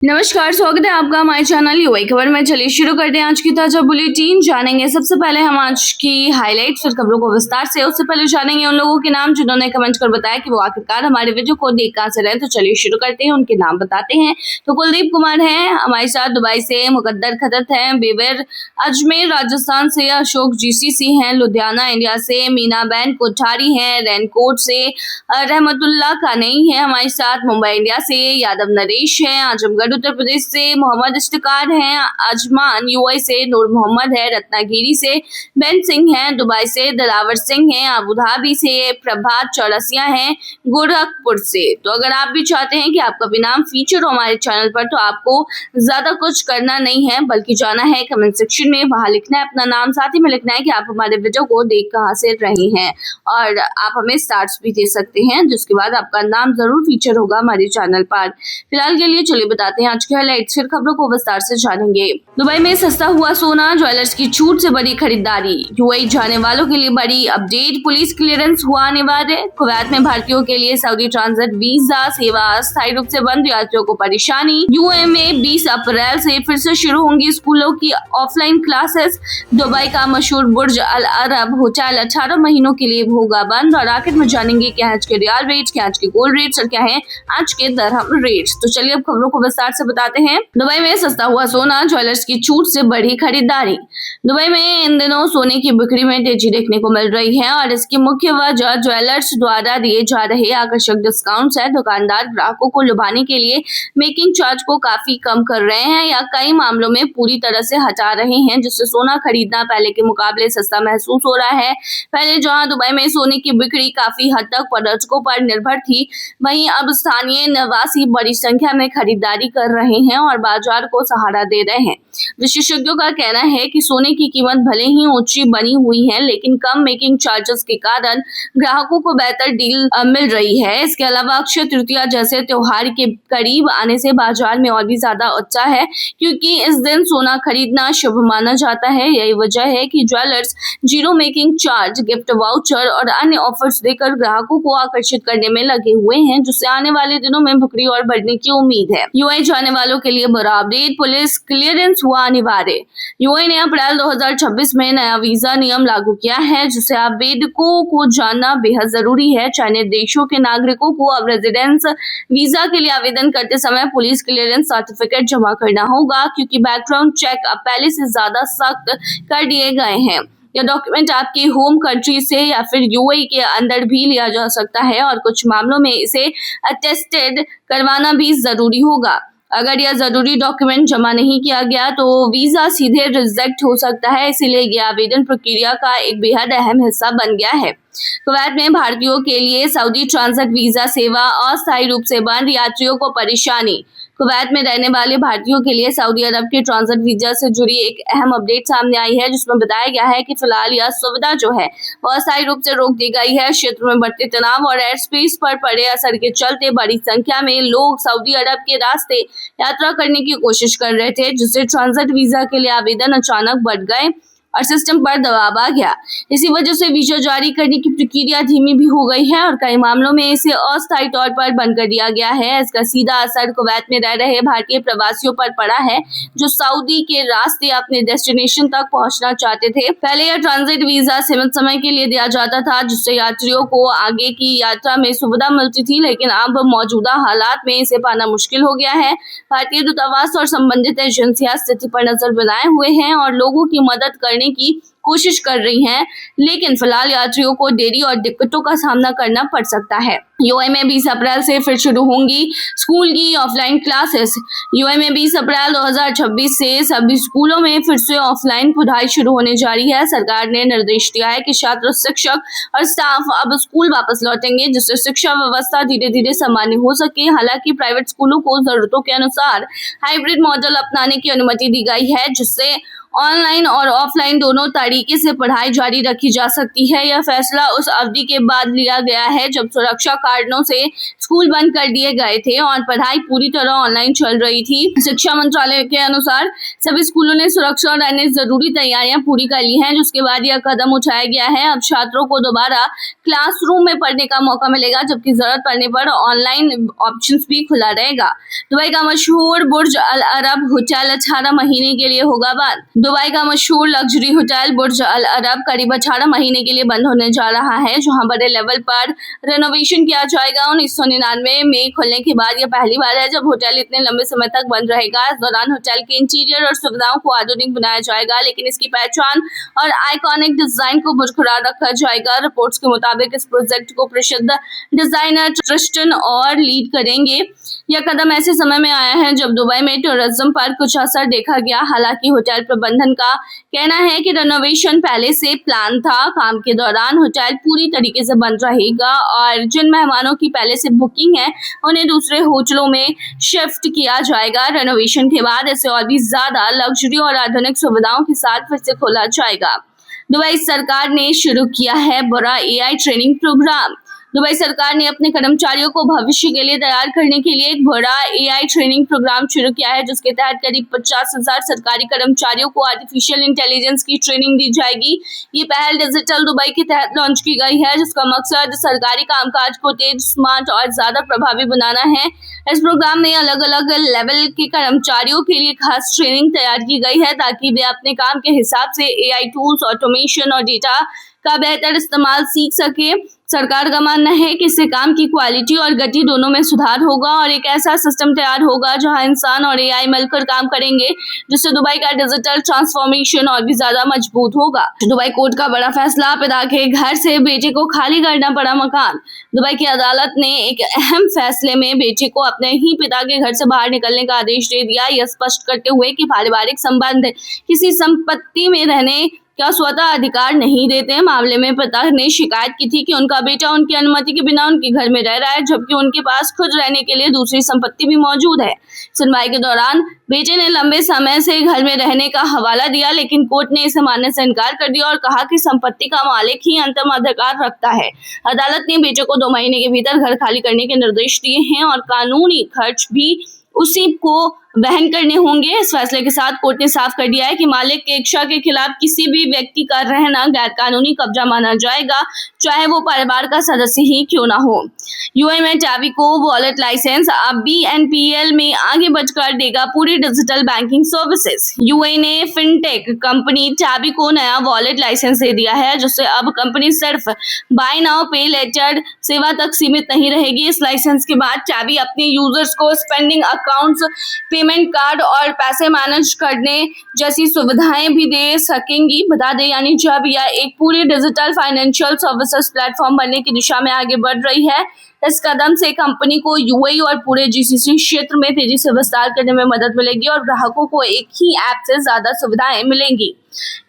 नमस्कार, स्वागत है आपका हमारे चैनल युवा खबर में। चलिए शुरू करते हैं आज की ताजा बुलेटिन। जानेंगे सबसे पहले हम आज की हाईलाइट्स और खबरों को विस्तार से। उससे पहले जानेंगे उन लोगों के नाम जिन्होंने कमेंट कर बताया कि वो आखिरकार हमारे वीडियो को देख कहां से रहे। तो चलिए शुरू करते हैं, उनके नाम बताते हैं। तो कुलदीप कुमार है हमारे साथ दुबई से, मुकद्दर खदत है बेबर अजमेर राजस्थान से, अशोक जीसीसी हैं लुधियाना इंडिया से, मीना बैन कोठारी हैं रैनकोट से, रहमतुल्लाह कानई है हमारे साथ मुंबई इंडिया से, यादव नरेश है आजमगढ़ उत्तर प्रदेश से, मोहम्मद इश्तिकार हैं अजमान यूएई से, नूर मोहम्मद है रत्नागिरी से, बेन सिंह हैं दुबई से, दिलावर सिंह हैं अबू धाबी से, प्रभात चौरसिया हैं गोरखपुर से। तो अगर आप भी चाहते हैं कि आपका भी नाम फीचर हो हमारे चैनल पर, तो आपको ज्यादा कुछ करना नहीं है, बल्कि जाना है कमेंट सेक्शन में, वहां लिखना है अपना नाम, साथ ही में लिखना है कि आप हमारे वीडियो को देख कहां से रहे हैं, और आप हमें स्टार्स भी दे सकते हैं, जिसके बाद आपका नाम जरूर फीचर होगा हमारे चैनल पर। फिलहाल के लिए चलिए बताते हैं आज के हाईलाइट्स, फिर खबरों को विस्तार से जानेंगे। दुबई में सस्ता हुआ सोना, ज्वेलर्स की छूट से बड़ी खरीदारी। यूएई जाने वालों के लिए बड़ी अपडेट, पुलिस क्लियरेंस हुआ अनिवार्य। कुवैत में भारतीयों के लिए सऊदी ट्रांजिट वीजा सेवा अस्थायी रूप से बंद, यात्रियों को परेशानी। यूएई में 20 अप्रैल से फिर से शुरू होंगी स्कूलों की ऑफलाइन क्लासेस। दुबई का मशहूर बुर्ज अल अरब होटल 18 महीनों के लिए होगा बंद। और आखिर में जानेंगे क्या है आज के रियल रेट्स, क्या आज के गोल्ड रेट्स और क्या है आज के दरहम रेट्स। तो चलिए अब खबरों को विस्तार से बताते हैं। दुबई में सस्ता हुआ सोना, ज्वेलर्स की छूट से बढ़ी खरीदारी। दुबई में इन दिनों सोने की बिक्री में तेजी देखने को मिल रही है और इसकी मुख्य वजह ज्वेलर्स द्वारा दिए जा रहे आकर्षक डिस्काउंट्स है। दुकानदार ग्राहकों को लुभाने के लिए मेकिंग चार्ज को काफी कम कर रहे हैं या कई मामलों में पूरी तरह से हटा रहे हैं, जिससे सोना खरीदना पहले के मुकाबले सस्ता महसूस हो रहा है। पहले जहां दुबई में सोने की बिक्री काफी हद तक पर्यटकों पर निर्भर थी, वहीं अब स्थानीय निवासी बड़ी संख्या में खरीदारी कर रहे हैं और बाजार को सहारा दे रहे हैं। विशेषज्ञों का कहना है कि सोने की कीमत भले ही ऊंची बनी हुई है, लेकिन कम मेकिंग चार्जेस के कारण ग्राहकों को बेहतर डील मिल रही है। इसके अलावा अक्षय तृतीया जैसे त्योहार के करीब आने से बाजार में और भी ज्यादा उत्साह है, क्योंकि इस दिन सोना खरीदना शुभ माना जाता है। यही वजह है कि jewellers zero making charge, gift voucher और अन्य ऑफर्स देकर ग्राहकों को आकर्षित करने में लगे हुए हैं, जिससे आने वाले दिनों में बिक्री और बढ़ने की उम्मीद है। यूएई जाने वालों के लिए बड़ा अपडेट, पुलिस क्लियरेंस हुआ अनिवार्य। यूएई ने अप्रैल 2026 में नया वीजा नियम लागू किया है, जिसे आवेदकों को जानना बेहद जरूरी है। चयनित देशों के नागरिकों को अब रेजिडेंस वीजा के लिए आवेदन करते समय पुलिस क्लियरेंस सर्टिफिकेट जमा करना होगा, क्योंकि बैकग्राउंड चेक अब पहले से ज्यादा सख्त कर दिए गए हैं। यह डॉक्यूमेंट आपकी होम कंट्री से या फिर यूएई के अंदर भी लिया जा सकता है और कुछ मामलों में इसे अटेस्टेड करवाना भी जरूरी होगा। अगर यह जरूरी डॉक्यूमेंट जमा नहीं किया गया तो वीजा सीधे रिजेक्ट हो सकता है, इसीलिए यह आवेदन प्रक्रिया का एक बेहद अहम हिस्सा बन गया है। कुवैत में भारतीयों के लिए सऊदी ट्रांजिट वीजा सेवा अस्थायी रूप से बंद, यात्रियों को परेशानी। कुवैत में रहने वाले भारतीयों के लिए सऊदी अरब के ट्रांजिट वीजा से जुड़ी एक अहम अपडेट सामने आई है, जिसमें बताया गया है कि फिलहाल यह सुविधा जो है वह अस्थायी रूप से रोक दी गई है। क्षेत्र में बढ़ते तनाव और एयर स्पेस पर पड़े असर के चलते बड़ी संख्या में लोग सऊदी अरब के रास्ते यात्रा करने की कोशिश कर रहे थे, जिससे ट्रांजिट वीजा के लिए आवेदन अचानक बढ़ गए और सिस्टम पर दबाव आ गया। इसी वजह से वीजा जारी करने की प्रक्रिया धीमी भी हो गई है और कई मामलों में इसे अस्थायी तौर पर बंद कर दिया गया है। इसका सीधा असर कुवैत में रह रहे भारतीय प्रवासियों पर पड़ा है, जो सऊदी के रास्ते अपने डेस्टिनेशन तक पहुंचना चाहते थे। पहले यह ट्रांजिट वीजा सीमित समय के लिए दिया जाता था, जिससे यात्रियों को आगे की यात्रा में सुविधा मिलती थी, लेकिन अब मौजूदा हालात में इसे पाना मुश्किल हो गया है। भारतीय दूतावास और संबंधित एजेंसियां स्थिति पर नजर बनाए हुए हैं और लोगों की मदद करने की कोशिश कर रही हैं, लेकिन फिलहाल यात्रियों को देरी और दिक्कतों का सामना करना पड़ सकता है। यूएई में 20 अप्रैल से फिर शुरू होंगी स्कूल की ऑफलाइन क्लासेस। यूएई में 20 अप्रैल 2026 से सभी स्कूलों में फिर से ऑफलाइन पढ़ाई शुरू होने जा रही है। सरकार ने निर्देश दिया है कि छात्र, शिक्षक और स्टाफ अब स्कूल वापस लौटेंगे, जिससे शिक्षा व्यवस्था धीरे धीरे सामान्य हो सके। हालांकि प्राइवेट स्कूलों को जरूरतों के अनुसार हाइब्रिड मॉडल अपनाने की अनुमति दी गई है, जिससे ऑनलाइन और ऑफलाइन दोनों तरीके से पढ़ाई जारी रखी जा सकती है। यह फैसला उस अवधि के बाद लिया गया है जब सुरक्षा कारणों से स्कूल बंद कर दिए गए थे और पढ़ाई पूरी तरह ऑनलाइन चल रही थी। शिक्षा मंत्रालय के अनुसार सभी स्कूलों ने सुरक्षा और अन्य जरूरी तैयारियां पूरी कर ली हैं, जिसके बाद यह कदम उठाया गया है। अब छात्रों को दोबारा क्लासरूम में पढ़ने का मौका मिलेगा, जबकि जरूरत पड़ने पर ऑनलाइन ऑप्शंस भी खुला रहेगा। दुबई का मशहूर बुर्ज अल अरब होटल 18 महीने के लिए होगा बंद। दुबई का मशहूर लग्जरी होटल बुर्ज अल अरब करीब 18 महीने के लिए बंद होने जा रहा है, जहां बड़े लेवल पर रेनोवेशन किया जाएगा। 1999 में खुलने के बाद यह पहली बार है जब होटल इतने लंबे समय तक बंद रहेगा। इस दौरान होटल के इंटीरियर और सुविधाओं को आधुनिक बनाया जाएगा, लेकिन इसकी पहचान और आइकॉनिक डिजाइन को बरकरार रखा जाएगा। रिपोर्ट्स के मुताबिक इस प्रोजेक्ट को प्रसिद्ध डिजाइनर ट्रिस्टन और लीड करेंगे। यह कदम ऐसे समय में आया है जब दुबई में टूरिज्म पर कुछ असर देखा गया। हालांकि होटल प्रबंधन का कहना है कि रेनोवेशन पहले से प्लान था। काम के दौरान होटल पूरी तरीके से बंद रहेगा और जिन मेहमानों की पहले से बुकिंग है उन्हें दूसरे होटलों में शिफ्ट किया जाएगा। रेनोवेशन के बाद इसे और भी ज्यादा लग्जरी और आधुनिक सुविधाओं के साथ फिर से खोला जाएगा। दुबई सरकार ने शुरू किया है बड़ा AI ट्रेनिंग प्रोग्राम। दुबई सरकार ने अपने कर्मचारियों को भविष्य के लिए तैयार करने के लिए एक बड़ा AI ट्रेनिंग प्रोग्राम शुरू किया है, जिसके तहत करीब 50,000 सरकारी कर्मचारियों को आर्टिफिशियल इंटेलिजेंस की ट्रेनिंग दी जाएगी। ये पहल डिजिटल दुबई के तहत लॉन्च की गई है, जिसका मकसद सरकारी कामकाज को तेज, स्मार्ट और ज्यादा प्रभावी बनाना है। इस प्रोग्राम में अलग अलग लेवल के कर्मचारियों के लिए खास ट्रेनिंग तैयार की गई है, ताकि वे अपने काम के हिसाब से AI टूल्स, ऑटोमेशन और डेटा का बेहतर इस्तेमाल सीख सके। सरकार का मानना है कि इससे काम की क्वालिटी और गति दोनों में सुधार होगा और एक ऐसा सिस्टम तैयार होगा जहां इंसान और AI मिलकर काम करेंगे, जिससे दुबई का डिजिटल ट्रांसफॉर्मेशन और भी ज्यादा मजबूत होगा। दुबई कोर्ट का बड़ा फैसला, पिता के घर से बेटे को खाली करना पड़ा मकान। दुबई की अदालत ने एक अहम फैसले में बेटे को अपने ही पिता के घर से बाहर निकलने का आदेश दे दिया, यह स्पष्ट करते हुए कि पारिवारिक संबंध किसी संपत्ति में रहने का स्वतः अधिकार नहीं देते। मामले में पिता ने शिकायत की थी कि उनका बेटा उनकी अनुमति के बिना उनके घर में रह रहा है, जबकि उनके पास खुद रहने के लिए दूसरी संपत्ति भी मौजूद है। सुनवाई के दौरान बेटे ने लंबे समय से घर में रहने का हवाला दिया, लेकिन कोर्ट ने इसे मानने से इनकार कर दिया और कहा कि संपत्ति का मालिक ही अंतिम अधिकार रखता है। अदालत ने बेटे को 2 महीने के भीतर घर खाली करने के निर्देश दिए हैं और कानूनी खर्च भी उसी को वहन करने होंगे। इस फैसले के साथ कोर्ट ने साफ कर दिया है कि मालिक की इच्छा के खिलाफ किसी भी व्यक्ति का रहना गैर कानूनी कब्जा माना जाएगा, चाहे वो परिवार का सदस्य ही क्यों ना हो। यूएई में टैबी को वॉलेट लाइसेंस अब BNPL में आगे बढ़कर देगा पूरी डिजिटल बैंकिंग सर्विसेज। यूएई ने फिनटेक कंपनी टैबी को नया वॉलेट लाइसेंस दे दिया है, जिससे अब कंपनी सिर्फ बाय नाउ पे लेटर सेवा तक सीमित नहीं रहेगी। इस लाइसेंस के बाद टैबी अपने यूजर्स को स्पेंडिंग अकाउंट्स, पेमेंट कार्ड और पैसे मैनेज करने जैसी सुविधाएं भी दे सकेंगी। बता दें यानी जब यह एक पूरी डिजिटल फाइनेंशियल सर्विसेज प्लेटफॉर्म बनने की दिशा में आगे बढ़ रही है। इस कदम से कंपनी को यूएई और पूरे GCC क्षेत्र में तेजी से विस्तार करने में मदद मिलेगी और ग्राहकों को एक ही ऐप से ज्यादा सुविधाएं मिलेंगी।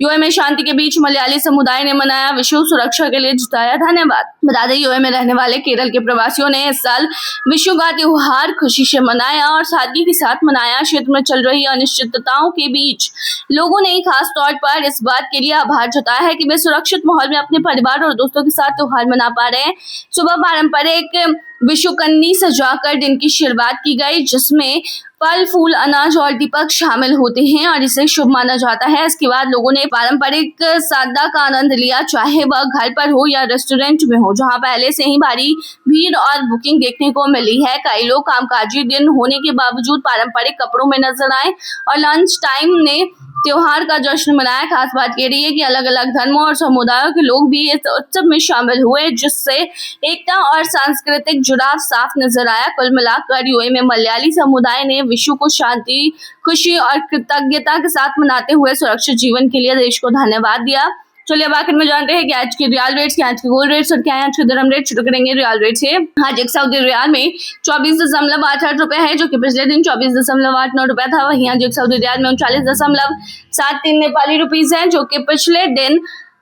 यूएई में शांति के बीच मलयाली समुदाय ने मनाया विश्व सुरक्षा के लिए जताया धन्यवाद। बता दें यूएई में रहने वाले केरल के प्रवासियों ने इस साल विश्व का त्योहार खुशी से मनाया और सादगी के साथ मनाया। क्षेत्र में चल रही अनिश्चितताओं के बीच लोगों ने खास तौर पर इस बात के लिए आभार जताया है कि वे सुरक्षित माहौल में अपने परिवार और दोस्तों के साथ त्योहार मना पा रहे हैं। सुबह पारंपरिक विश्वकन्नी सजाकर दिन की शुरुआत की गई, जिसमें फल, फूल, अनाज और दीपक शामिल होते हैं और इसे शुभ माना जाता है। इसके बाद लोगों ने पारंपरिक सादगा का आनंद लिया, चाहे वह घर पर हो या रेस्टोरेंट में हो, जहां पहले से ही भारी भीड़ और बुकिंग देखने को मिली है। कई लोग कामकाजी दिन होने के बावजूद पारंपरिक कपड़ों में नजर आए और लंच टाइम ने त्योहार का जश्न मनाया। खास बात ये रही है कि अलग अलग धर्मों और समुदायों के लोग भी इस उत्सव में शामिल हुए, जिससे एकता और सांस्कृतिक जुड़ाव साफ नजर आया। कुल मिलाकर यूएई में मलयाली समुदाय ने विश्व को शांति, खुशी और कृतज्ञता के साथ मनाते हुए सुरक्षित जीवन के लिए देश को धन्यवाद दिया। चलिए अब आखिर में जानते हैं कि आज के रियल रेट्स, क्या आज के गोल्ड रेट्स और क्या है आज के दिरहम रेट। शुरू करेंगे रियल रेट से। आज एक सऊदी रियाल में 24.88 रुपए है, जो कि पिछले दिन 24.89 रुपए था। वहीं आज एक सऊदी रियाल में 39.73 नेपाली रुपीज है, जो कि पिछले दिन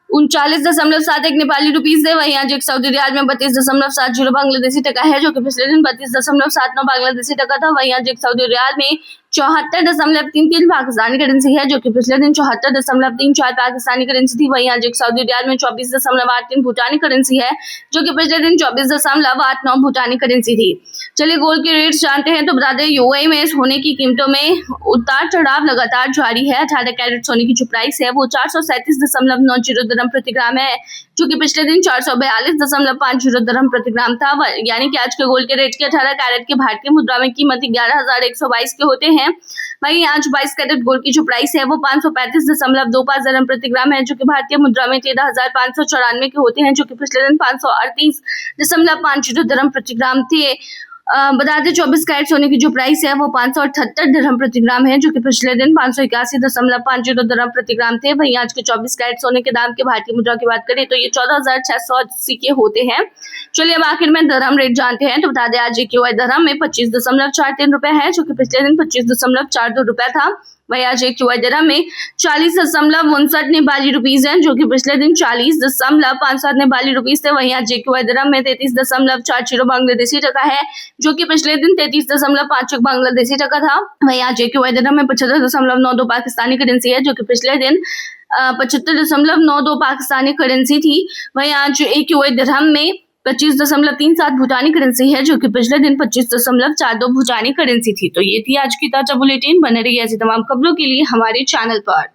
39.71 नेपाली रुपीज है। वहीं आज एक सऊदी रियाल में 32.70 बांग्लादेशी टका है, जो कि पिछले दिन 32.79 बांग्लादेशी टका था। वहीं आज एक सऊदी रियाल में 74.33 पाकिस्तानी करेंसी है, जो कि पिछले दिन 74.34 पाकिस्तानी करेंसी थी। वहीं आज एक सऊदी रियाल में 24.83 भूटानी करेंसी है, जो कि पिछले दिन 24.89 भूटानी करेंसी थी। चलिए गोल्ड के रेट्स जानते हैं। तो बता दें यूएई में सोने की कीमतों में उतार चढ़ाव लगातार जारी है। 18 कैरेट सोने की जो प्राइस है वो 437.90 दिरहम प्रति ग्राम है, जो कि पिछले दिन 442.50 दिरहम प्रति ग्राम था। यानी कि आज के गोल्ड के रेट के 18 कैरेट के भारतीय मुद्रा में कीमत 11,122 के होते हैं। वहीं आज 22 कैरेट गोल्ड की जो प्राइस है वो 535.25 दिरहम प्रति ग्राम है, जो कि भारतीय मुद्रा में 13,594 के होते हैं, जो कि पिछले दिन 538.50 दिरहम प्रति ग्राम थे। बता दें 24 कैरेट सोने की जो प्राइस है वो 578 दिरहम प्रति ग्राम है, जो कि पिछले दिन 581.50 दिरहम प्रति ग्राम थे। वहीं आज के 24 कैरेट सोने के दाम के भारतीय मुद्रा की बात करें तो ये 14,680 के होते हैं। चलिए अब आखिर में दिरहम रेट जानते हैं। तो बता दें आज एक्यूआई दिरहम में 25.43 रुपए है, जो कि पिछले दिन 25.42 रुपए था। वही आज एक्यूआई दिरहम में 40.59 नेपाली रुपीज है, जो कि पिछले दिन 40.57 नेपाली रुपीज थे। वहीं आज एक्यूआई दिरहम में 33.40 बांग्लादेशी टका है, जो कि पिछले दिन 33.51 बांग्लादेशी टका था। वहीं आज एक्यूआई दिरहम में 75.92 पाकिस्तानी करेंसी है, जो कि पिछले दिन 75.92 पाकिस्तानी करेंसी थी। वहीं आज एक्यूआई दिरहम में 25.37 भूटानी करेंसी है, जो कि पिछले दिन 25.42 भूटानी करेंसी थी। तो ये थी आज की ताजा बुलेटिन। बने रहिए ऐसी तमाम खबरों के लिए हमारे चैनल पर।